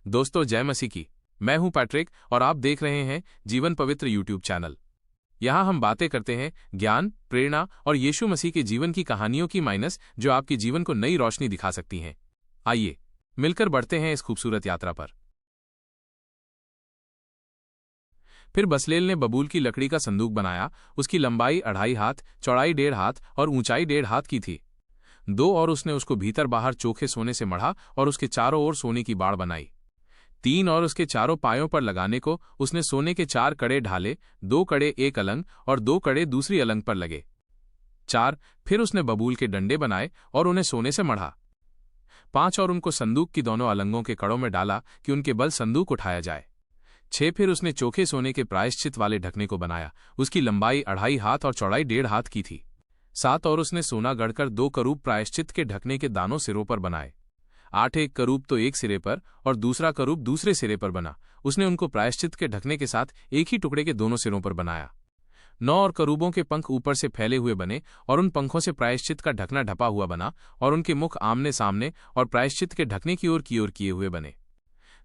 दोस्तों, जय मसीह की। मैं हूं पैट्रिक और आप देख रहे हैं जीवन पवित्र यूट्यूब चैनल। यहां हम बातें करते हैं ज्ञान, प्रेरणा और यीशु मसीह के जीवन की कहानियों की माइनस जो आपके जीवन को नई रोशनी दिखा सकती हैं। आइए मिलकर बढ़ते हैं इस खूबसूरत यात्रा पर। फिर बसलेल ने बबूल की लकड़ी का संदूक बनाया। उसकी लंबाई 2.5 हाथ, चौड़ाई 1.5 हाथ और ऊंचाई 1.5 हाथ की थी। और उसने उसको भीतर बाहर चोखे सोने से मढ़ा और उसके चारों ओर सोने की बाड़ बनाई। 3 और उसके चारों पायों पर लगाने को उसने सोने के 4 कड़े ढाले, 2 कड़े एक अलंग और 2 कड़े दूसरी अलंग पर लगे। 4 फिर उसने बबूल के डंडे बनाए और उन्हें सोने से मढ़ा। 5 और उनको संदूक की दोनों अलंगों के कड़ों में डाला कि उनके बल संदूक उठाया जाए। 6 फिर उसने चोखे सोने के प्रायश्चित वाले ढकने को बनाया। उसकी लंबाई 2.5 हाथ और चौड़ाई 1.5 हाथ की थी। 7 और उसने सोना गढ़कर 2 करूब प्रायश्चित के ढकने के दानों सिरों पर बनाए। 8 एक करूब तो एक सिरे पर और दूसरा करूब दूसरे सिरे पर बना। उसने उनको प्रायश्चित के ढकने के साथ एक ही टुकड़े के दोनों सिरों पर बनाया। 9 और करूबों के पंख ऊपर से फैले हुए बने और उन पंखों से प्रायश्चित का ढकना ढपा हुआ बना और उनके मुख आमने सामने और प्रायश्चित के ढकने की ओर किए हुए बने।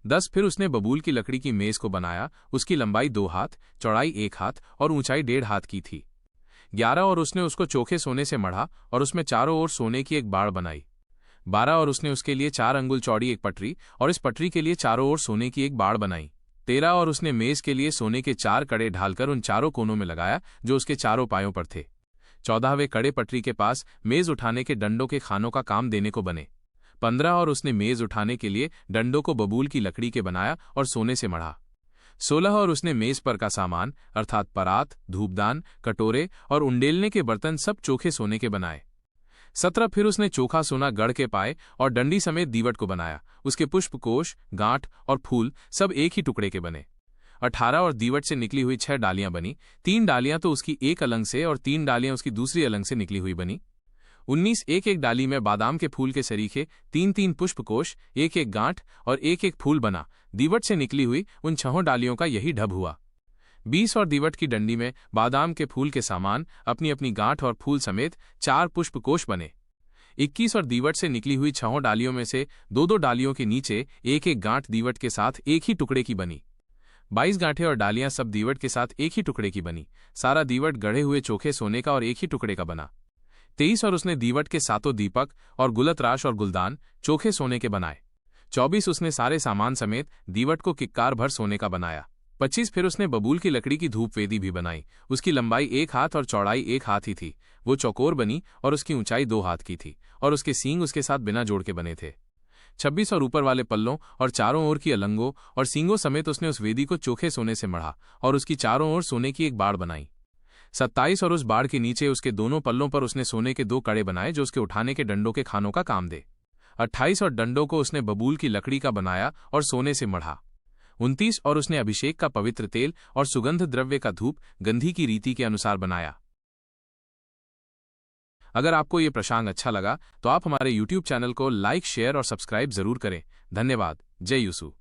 10 फिर उसने बबूल की लकड़ी की मेज को बनाया। उसकी लंबाई 2 हाथ, चौड़ाई 1 हाथ और ऊंचाई 1.5 हाथ की थी। 11 और उसने उसको चोखे सोने से मढ़ा और उसमें चारों ओर सोने की एक बाड़ बनाई। 12 और उसने उसके लिए 4 अंगुल चौड़ी एक पटरी और इस पटरी के लिए चारों ओर सोने की एक बाड़ बनाई। 13 और उसने मेज के लिए सोने के 4 कड़े ढालकर उन चारों कोनों में लगाया जो उसके चारों पायों पर थे। 14वें कड़े पटरी के पास मेज उठाने के डंडों के खानों का काम देने को बने। 15 और उसने मेज उठाने के लिए डंडों को बबूल की लकड़ी के बनाया और सोने से मढ़ा। 16 और उसने मेज पर का सामान अर्थात परात, धूपदान, कटोरे और उंडेलने के बर्तन सब चोखे सोने के बनाए। 17 फिर उसने चोखा सोना गढ़ के पाए और डंडी समेत दीवट को बनाया। उसके पुष्प कोश, गांठ और फूल सब एक ही टुकड़े के बने। 18 और दीवट से निकली हुई 6 डालियां बनी। 3 डालियां तो उसकी एक अलंग से और 3 डालियां उसकी दूसरी अलंग से निकली हुई बनी। 19 एक एक डाली में बादाम के फूल के सरीखे 3-3 पुष्पकोश, एक एक गांठ और एक एक फूल बना। दीवट से निकली हुई उन 6 डालियों का यही ढब हुआ। 20 और दीवट की डंडी में बादाम के फूल के सामान अपनी अपनी गांठ और फूल समेत 4 पुष्पकोश बने। 21 और दीवट से निकली हुई 6 डालियों में से 2-2 डालियों के नीचे एक एक गांठ दीवट के साथ एक ही टुकड़े की बनी। 22 गांठें और डालियां सब दीवट के साथ एक ही टुकड़े की बनी। सारा दीवट गढ़े हुए चोखे सोने का और एक ही टुकड़े का बना। 23 और उसने दीवट के 7 दीपक और गुलतराश और गुलदान चोखे सोने के बनाए। 24 उसने सारे सामान समेत दीवट को किक्कार भर सोने का बनाया। 25 फिर उसने बबूल की लकड़ी की धूप वेदी भी बनाई। उसकी लंबाई 1 हाथ और चौड़ाई 1 हाथ ही थी। वो चौकोर बनी और उसकी ऊंचाई 2 हाथ की थी और उसके सींग उसके साथ बिना जोड़ के बने थे। 26 और ऊपर वाले पल्लों और चारों ओर की अलंगों और सींगों समेत उसने उस वेदी को चोखे सोने से मढ़ा और उसकी चारों ओर सोने की एक बाड़ बनाई। 27 और उस बाड़ के नीचे उसके दोनों पल्लों पर उसने सोने के 2 कड़े बनाए जो उसके उठाने के डंडों के खानों का काम दे। 28 और डंडों को उसने बबूल की लकड़ी का बनाया और सोने से मढ़ा। 29 और उसने अभिषेक का पवित्र तेल और सुगंध द्रव्य का धूप गंधी की रीति के अनुसार बनाया। अगर आपको ये प्रसंग अच्छा लगा तो आप हमारे YouTube चैनल को लाइक, शेयर और सब्सक्राइब जरूर करें। धन्यवाद। जय यीशु।